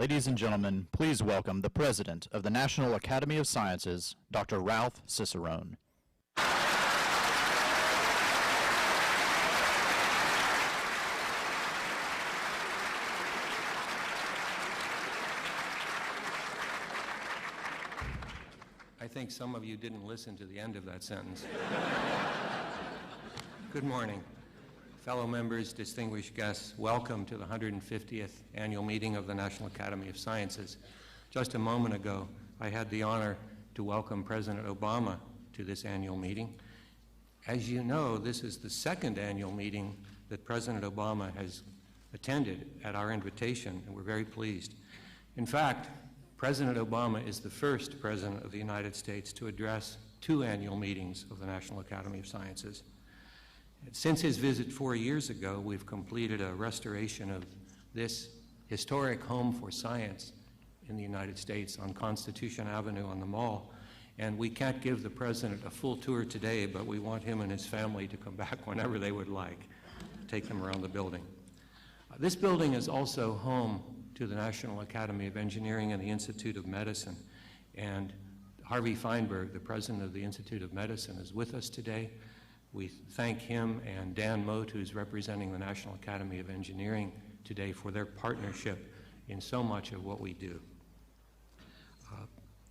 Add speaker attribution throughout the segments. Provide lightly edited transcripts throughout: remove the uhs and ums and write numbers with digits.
Speaker 1: Ladies and gentlemen, please welcome the President of the National Academy of Sciences, Dr. Ralph Cicerone.
Speaker 2: I think some of you didn't listen to the end of that sentence. Good morning. Fellow members, distinguished guests, welcome to the 150th annual meeting of the National Academy of Sciences. Just a moment ago, I had the honor to welcome President Obama to this annual meeting. As you know, this is the second annual meeting that President Obama has attended at our invitation, and we're very pleased. In fact, President Obama is the first President of the United States to address two annual meetings of the National Academy of Sciences. Since his visit 4 years ago, we've completed a restoration of this historic home for science in the United States on Constitution Avenue on the Mall. And we can't give the President a full tour today, but we want him and his family to come back whenever they would like, take them around the building. This building is also home to the National Academy of Engineering and the Institute of Medicine. And Harvey Feinberg, the President of the Institute of Medicine, is with us today. We thank him and Dan Mote, who's representing the National Academy of Engineering today, for their partnership in so much of what we do.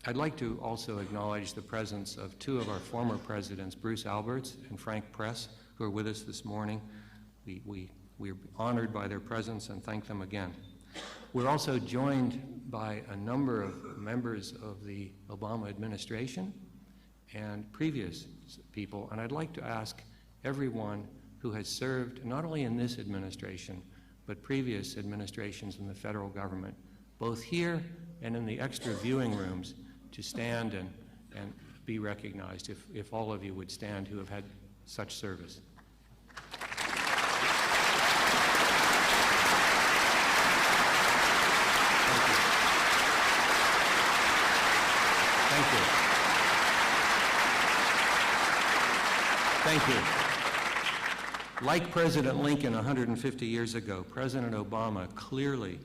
Speaker 2: I'd like to also acknowledge the presence of two of our former presidents, Bruce Alberts and Frank Press, who are with us this morning. We're honored by their presence and thank them again. We're also joined by a number of members of the Obama administration and previous people, and I'd like to ask everyone who has served not only in this administration, but previous administrations in the federal government, both here and in the extra viewing rooms, to stand and be recognized, if all of you would stand who have had such service. Thank you. Like President Lincoln 150 years ago, President Obama clearly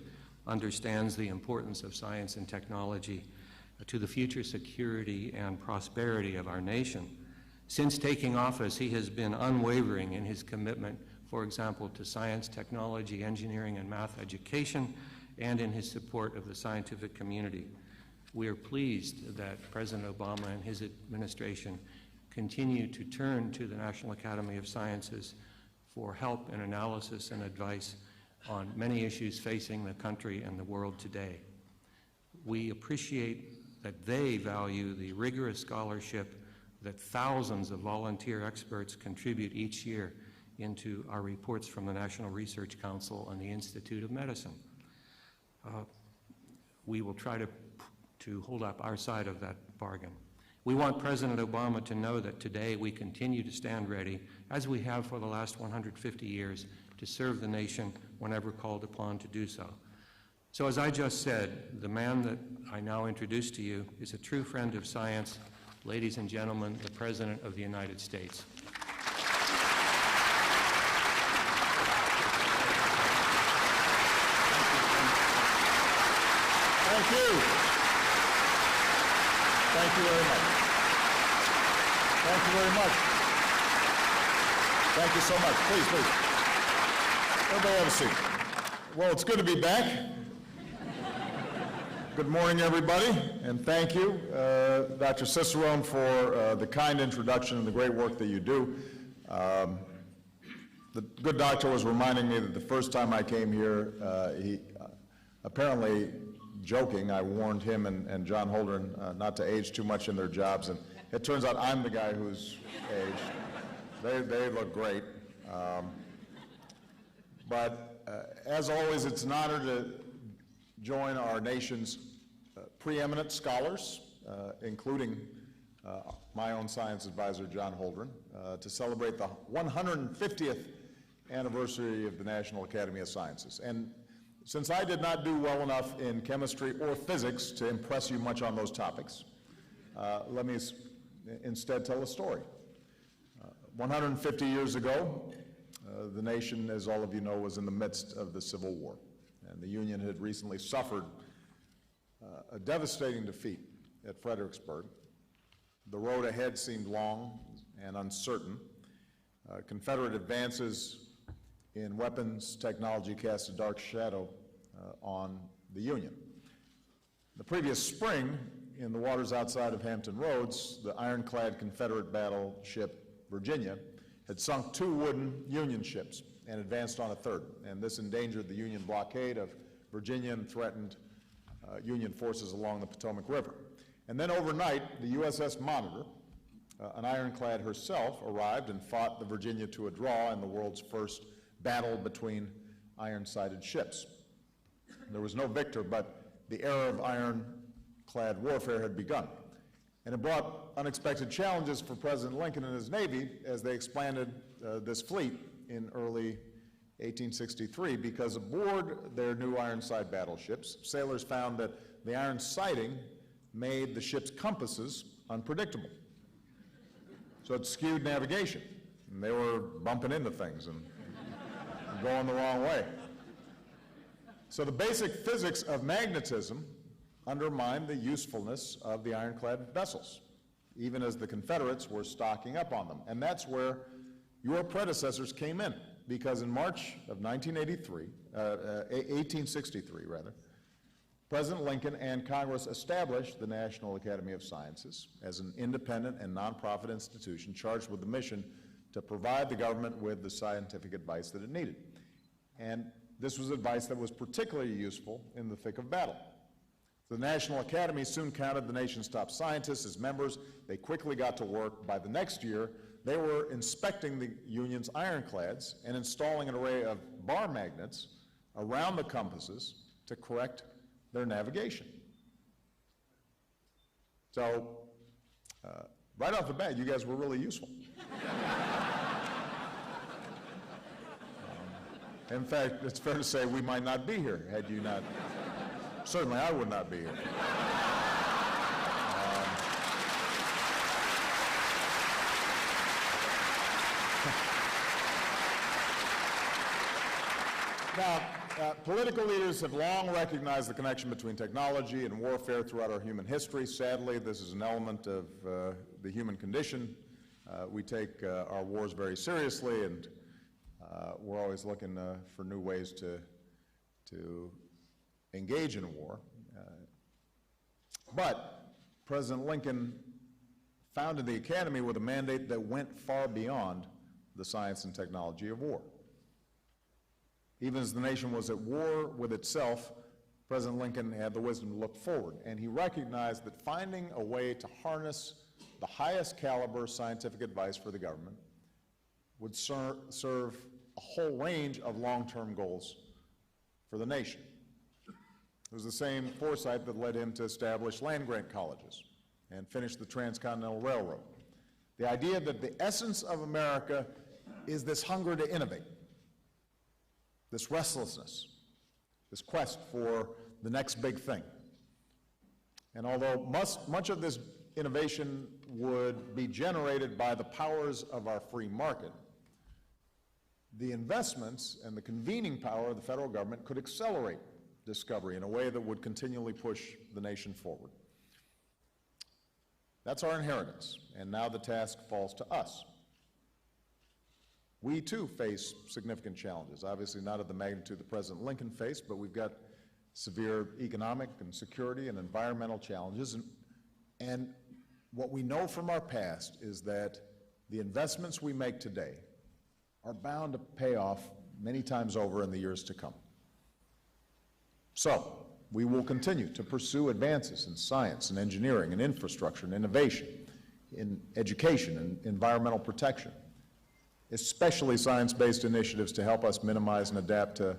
Speaker 2: understands the importance of science and technology to the future security and prosperity of our nation. Since taking office, he has been unwavering in his commitment, for example, to science, technology, engineering, and math education, and in his support of the scientific community. We are pleased that President Obama and his administration continue to turn to the National Academy of Sciences for help and analysis and advice on many issues facing the country and the world today. We appreciate that they value the rigorous scholarship that thousands of volunteer experts contribute each year into our reports from the National Research Council and the Institute of Medicine. We will try to hold up our side of that bargain. We want President Obama to know that today we continue to stand ready, as we have for the last 150 years, to serve the nation whenever called upon to do so. So as I just said, the man that I now introduce to you is a true friend of science. Ladies and gentlemen, the President of the United States.
Speaker 3: Thank you. Thank you very much. Thank you very much. Thank you so much. Please, please. Everybody have a seat. Well, it's good to be back. Good morning, everybody, and thank you, Dr. Cicerone, for the kind introduction and the great work that you do. The good doctor was reminding me that the first time I came here, he apparently joking, I warned him and John Holdren not to age too much in their jobs, and it turns out I'm the guy who's aged. They look great. But as always, it's an honor to join our nation's preeminent scholars, including my own science advisor, John Holdren, to celebrate the 150th anniversary of the National Academy of Sciences. And since I did not do well enough in chemistry or physics to impress you much on those topics, let me instead tell a story. 150 years ago, the nation, as all of you know, was in the midst of the Civil War. And the Union had recently suffered a devastating defeat at Fredericksburg. The road ahead seemed long and uncertain. Confederate advances in weapons technology cast a dark shadow on the Union. The previous spring, in the waters outside of Hampton Roads, the ironclad Confederate battleship Virginia had sunk 2 wooden Union ships and advanced on a third, and this endangered the Union blockade of Virginia and threatened Union forces along the Potomac River. And then overnight, the USS Monitor, an ironclad herself, arrived and fought the Virginia to a draw in the world's first battle between iron-sided ships. There was no victor, but the era of ironclad warfare had begun. And it brought unexpected challenges for President Lincoln and his Navy as they expanded this fleet in early 1863, because aboard their new ironside battleships, sailors found that the iron siding made the ship's compasses unpredictable. So it skewed navigation, and they were bumping into things and going the wrong way. So the basic physics of magnetism undermined the usefulness of the ironclad vessels, even as the Confederates were stocking up on them. And that's where your predecessors came in, because in March of 1863, President Lincoln and Congress established the National Academy of Sciences as an independent and nonprofit institution charged with the mission to provide the government with the scientific advice that it needed. And this was advice that was particularly useful in the thick of battle. The National Academy soon counted the nation's top scientists as members. They quickly got to work. By the next year, they were inspecting the Union's ironclads and installing an array of bar magnets around the compasses to correct their navigation. So, right off the bat, you guys were really useful. In fact, it's fair to say we might not be here had you not. Certainly, I would not be here. Now, political leaders have long recognized the connection between technology and warfare throughout our human history. Sadly, this is an element of the human condition. We take our wars very seriously, and we're always looking for new ways to engage in war. But President Lincoln founded the Academy with a mandate that went far beyond the science and technology of war. Even as the nation was at war with itself, President Lincoln had the wisdom to look forward, and he recognized that finding a way to harness the highest caliber scientific advice for the government would serve a whole range of long-term goals for the nation. It was the same foresight that led him to establish land-grant colleges and finish the Transcontinental Railroad. The idea that the essence of America is this hunger to innovate, this restlessness, this quest for the next big thing. And although much of this innovation would be generated by the powers of our free market, the investments and the convening power of the federal government could accelerate discovery in a way that would continually push the nation forward. That's our inheritance, and now the task falls to us. We too face significant challenges, obviously not of the magnitude that President Lincoln faced, but we've got severe economic and security and environmental challenges. And what we know from our past is that the investments we make today are bound to pay off many times over in the years to come. So, we will continue to pursue advances in science and engineering and infrastructure and innovation, in education and environmental protection, especially science-based initiatives to help us minimize and adapt to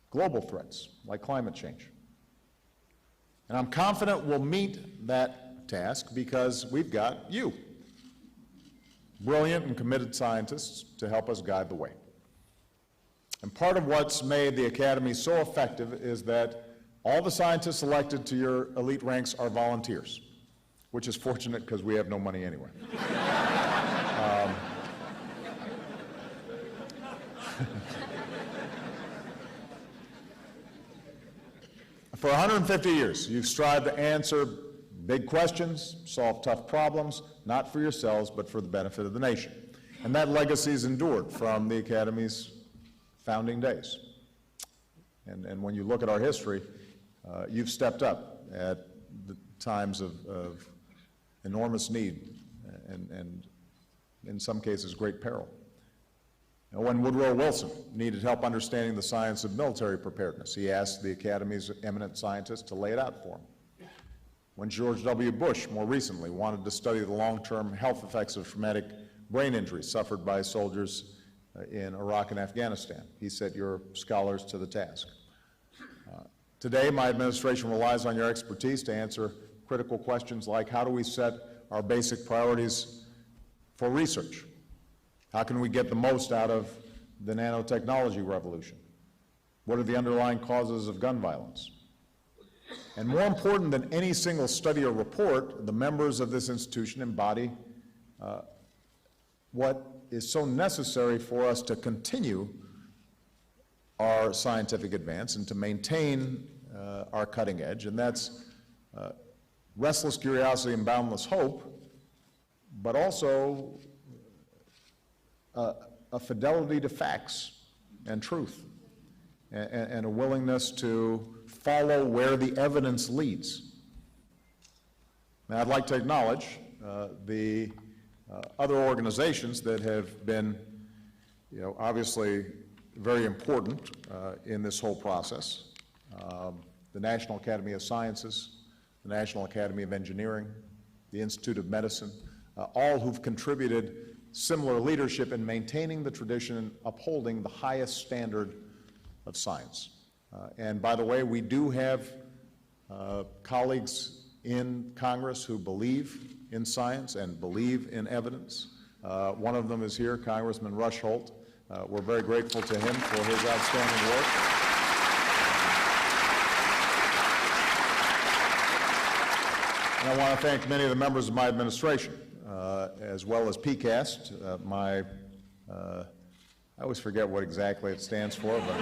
Speaker 3: global threats like climate change. And I'm confident we'll meet that task because we've got you, brilliant and committed scientists, to help us guide the way. And part of what's made the Academy so effective is that all the scientists elected to your elite ranks are volunteers, which is fortunate because we have no money anyway. For 150 years, you've strived to answer big questions, solve tough problems, not for yourselves, but for the benefit of the nation. And that legacy has endured from the Academy's founding days. And when you look at our history, you've stepped up at the times of enormous need and in some cases, great peril. And when Woodrow Wilson needed help understanding the science of military preparedness, he asked the Academy's eminent scientists to lay it out for him. When George W. Bush, more recently, wanted to study the long-term health effects of traumatic brain injuries suffered by soldiers in Iraq and Afghanistan, he set your scholars to the task. Today, my administration relies on your expertise to answer critical questions like, how do we set our basic priorities for research? How can we get the most out of the nanotechnology revolution? What are the underlying causes of gun violence? And more important than any single study or report, the members of this institution embody what is so necessary for us to continue our scientific advance and to maintain our cutting edge, and that's restless curiosity and boundless hope, but also a fidelity to facts and truth, and a willingness to follow where the evidence leads. Now, I'd like to acknowledge the other organizations that have been, obviously very important in this whole process. The National Academy of Sciences, the National Academy of Engineering, the Institute of Medicine, all who've contributed similar leadership in maintaining the tradition and upholding the highest standard of science. And by the way, we do have colleagues in Congress who believe in science and believe in evidence. One of them is here, Congressman Rush Holt. We're very grateful to him for his outstanding work. And I want to thank many of the members of my administration, as well as PCAST, I always forget what exactly it stands for, but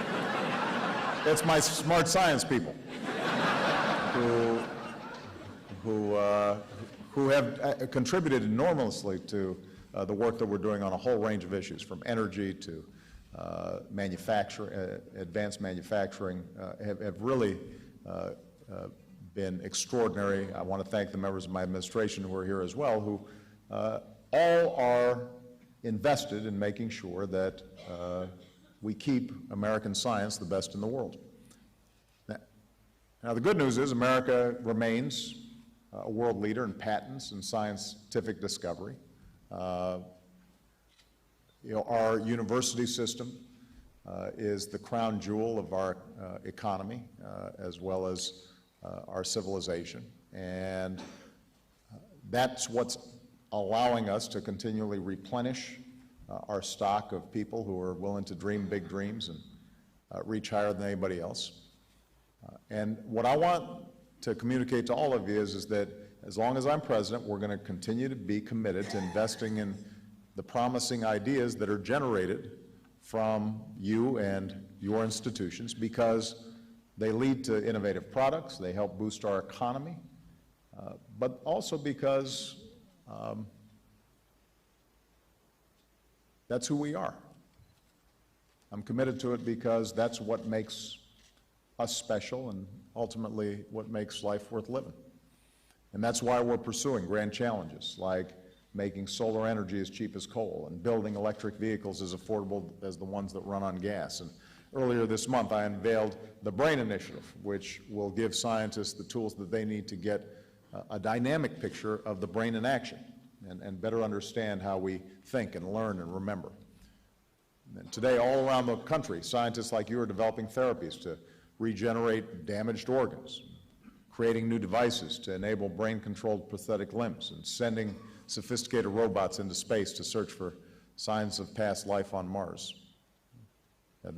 Speaker 3: it's my smart science people who have contributed enormously to the work that we're doing on a whole range of issues, from energy to advanced manufacturing, have really been extraordinary. I want to thank the members of my administration who are here as well, who all are invested in making sure that we keep American science the best in the world. Now, the good news is America remains a world leader in patents and scientific discovery. Our university system is the crown jewel of our economy, as well as our civilization, and that's what's allowing us to continually replenish our stock of people who are willing to dream big dreams and reach higher than anybody else. And what I want to communicate to all of you is that as long as I'm president, we're going to continue to be committed to investing in the promising ideas that are generated from you and your institutions, because they lead to innovative products, they help boost our economy, but also because that's who we are. I'm committed to it because that's what makes us special and ultimately what makes life worth living. And that's why we're pursuing grand challenges like making solar energy as cheap as coal and building electric vehicles as affordable as the ones that run on gas. And earlier this month, I unveiled the BRAIN Initiative, which will give scientists the tools that they need to get a dynamic picture of the brain in action and better understand how we think and learn and remember. And today, all around the country, scientists like you are developing therapies to regenerate damaged organs, creating new devices to enable brain-controlled prosthetic limbs, and sending sophisticated robots into space to search for signs of past life on Mars. Now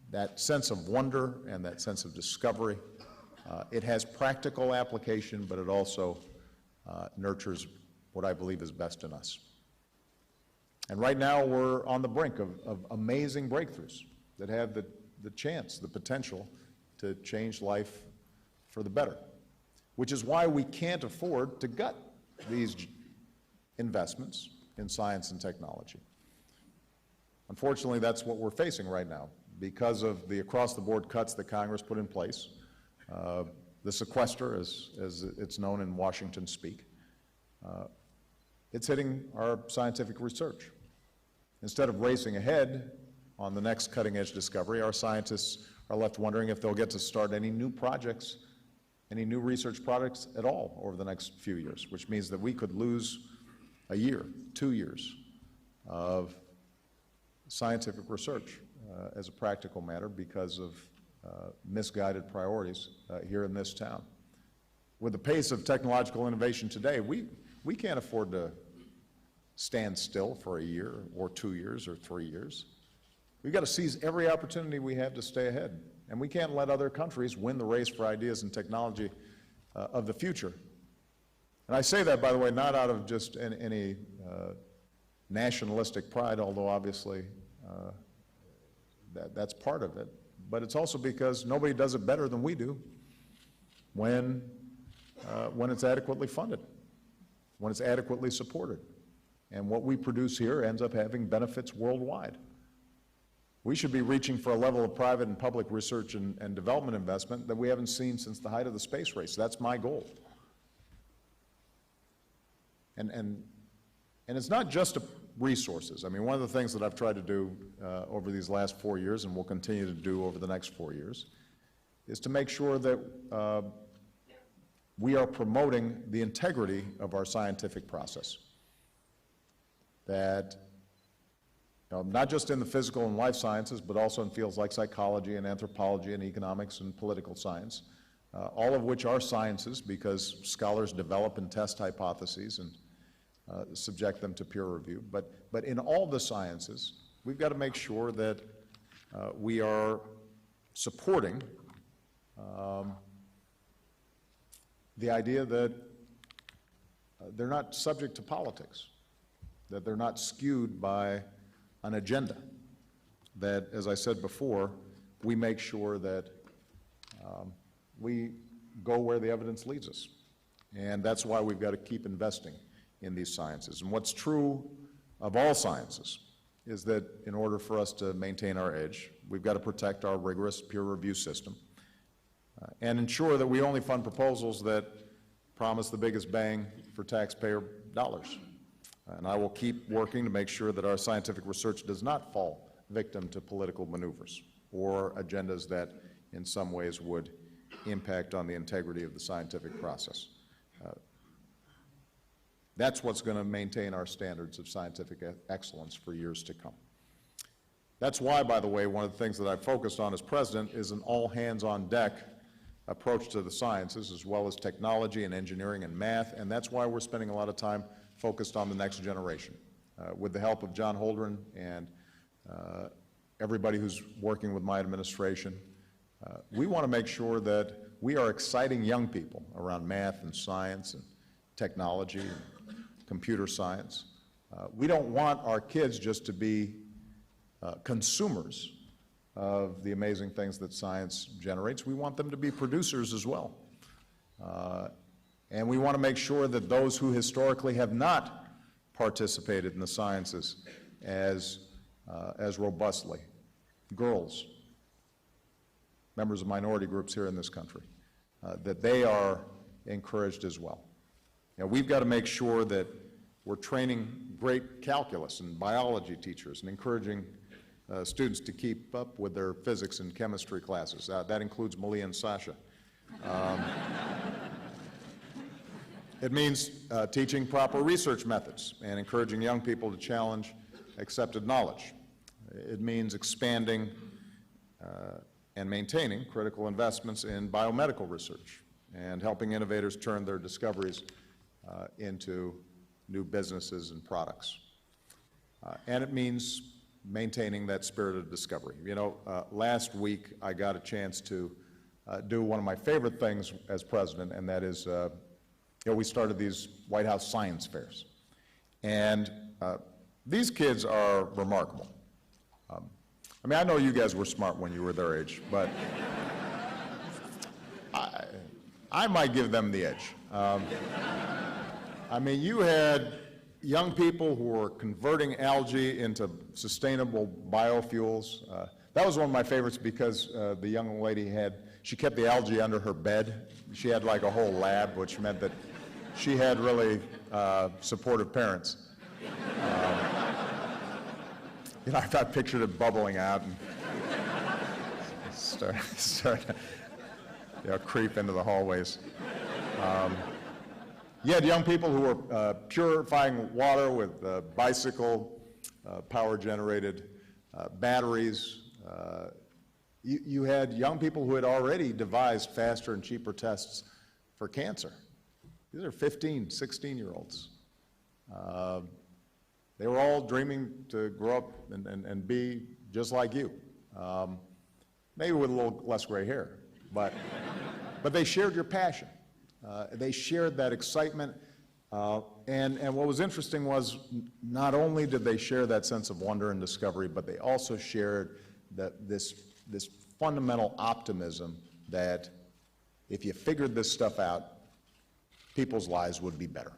Speaker 3: that sense of wonder and that sense of discovery, it has practical application, but it also nurtures what I believe is best in us. And right now we're on the brink of amazing breakthroughs that have the chance, the potential to change life for the better, which is why we can't afford to gut these investments in science and technology. Unfortunately, that's what we're facing right now because of the across-the-board cuts that Congress put in place, the sequester, as it's known in Washington speak. It's hitting our scientific research. Instead of racing ahead on the next cutting-edge discovery, our scientists are left wondering if they'll get to start any new projects, any new research projects at all over the next few years, which means that we could lose a year, 2 years of scientific research as a practical matter because of misguided priorities here in this town. With the pace of technological innovation today, we can't afford to stand still for a year or 2 years or 3 years. We've got to seize every opportunity we have to stay ahead. And we can't let other countries win the race for ideas and technology of the future. And I say that, by the way, not out of just any nationalistic pride, although obviously that's part of it. But it's also because nobody does it better than we do when it's adequately funded, when it's adequately supported. And what we produce here ends up having benefits worldwide. We should be reaching for a level of private and public research and development investment that we haven't seen since the height of the space race. That's my goal. And it's not just resources. I mean, one of the things that I've tried to do over these last 4 years and will continue to do over the next 4 years is to make sure that we are promoting the integrity of our scientific process. That not just in the physical and life sciences, but also in fields like psychology and anthropology and economics and political science, all of which are sciences because scholars develop and test hypotheses and subject them to peer review. But in all the sciences, we've got to make sure that we are supporting the idea that they're not subject to politics, that they're not skewed by an agenda, that, as I said before, we make sure that we go where the evidence leads us. And that's why we've got to keep investing in these sciences. And what's true of all sciences is that in order for us to maintain our edge, we've got to protect our rigorous peer review system and ensure that we only fund proposals that promise the biggest bang for taxpayer dollars. And I will keep working to make sure that our scientific research does not fall victim to political maneuvers or agendas that in some ways would impact on the integrity of the scientific process. That's what's going to maintain our standards of scientific excellence for years to come. That's why, by the way, one of the things that I've focused on as president is an all-hands-on-deck approach to the sciences, as well as technology and engineering and math, and that's why we're spending a lot of time focused on the next generation. With the help of John Holdren and everybody who's working with my administration, we want to make sure that we are exciting young people around math and science and technology and computer science. We don't want our kids just to be consumers of the amazing things that science generates. We want them to be producers as well. And we want to make sure that those who historically have not participated in the sciences as robustly, girls, members of minority groups here in this country, that they are encouraged as well. You know, we've got to make sure that we're training great calculus and biology teachers and encouraging students to keep up with their physics and chemistry classes. That includes Malia and Sasha. It means teaching proper research methods and encouraging young people to challenge accepted knowledge. It means expanding and maintaining critical investments in biomedical research and helping innovators turn their discoveries into new businesses and products. And it means maintaining that spirit of discovery. You know, last week I got a chance to do one of my favorite things as president, and that is, you know, we started these White House science fairs. And these kids are remarkable. I mean, I know you guys were smart when you were their age, but I might give them the edge. I mean, you had young people who were converting algae into sustainable biofuels. That was one of my favorites because the young lady she kept the algae under her bed. She had like a whole lab, which meant that she had really supportive parents. I pictured it bubbling out and start creep into the hallways. You had young people who were purifying water with bicycle power-generated batteries. You had young people who had already devised faster and cheaper tests for cancer. These are 15, 16-year-olds. They were all dreaming to grow up and be just like you, maybe with a little less gray hair, but they shared your passion. They shared that excitement, and what was interesting was not only did they share that sense of wonder and discovery, but they also shared this fundamental optimism that if you figured this stuff out, people's lives would be better.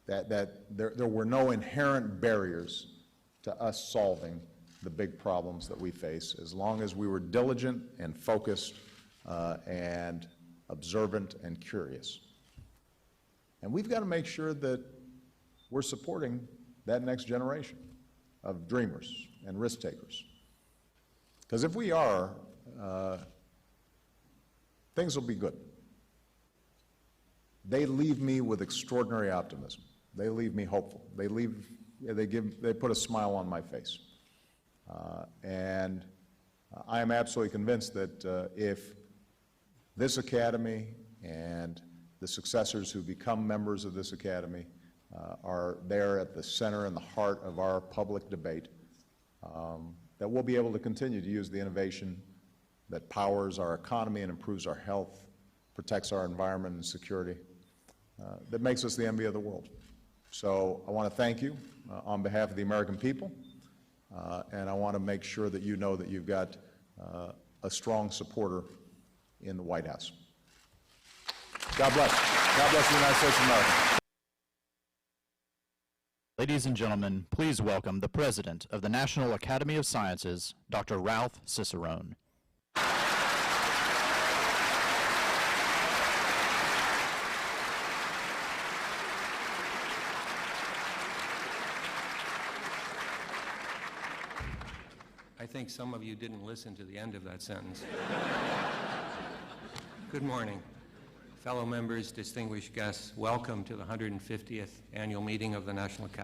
Speaker 3: That there were no inherent barriers to us solving the big problems that we face as long as we were diligent and focused and observant and curious. And we've got to make sure that we're supporting that next generation of dreamers and risk takers. Because if we are, things will be good. They leave me with extraordinary optimism. They leave me hopeful. They put a smile on my face. And I am absolutely convinced that if this academy and the successors who become members of this academy are there at the center and the heart of our public debate, that we'll be able to continue to use the innovation that powers our economy and improves our health, protects our environment and security, that makes us the envy of the world. So I want to thank you on behalf of the American people, and I want to make sure that you know that you've got a strong supporter in the White House. God bless. God bless the United States of America.
Speaker 1: Ladies and gentlemen, please welcome the President of the National Academy of Sciences, Dr. Ralph Cicerone.
Speaker 2: I think some of you didn't listen to the end of that sentence. Good morning. Fellow members, distinguished guests, welcome to the 150th Annual Meeting of the National Academy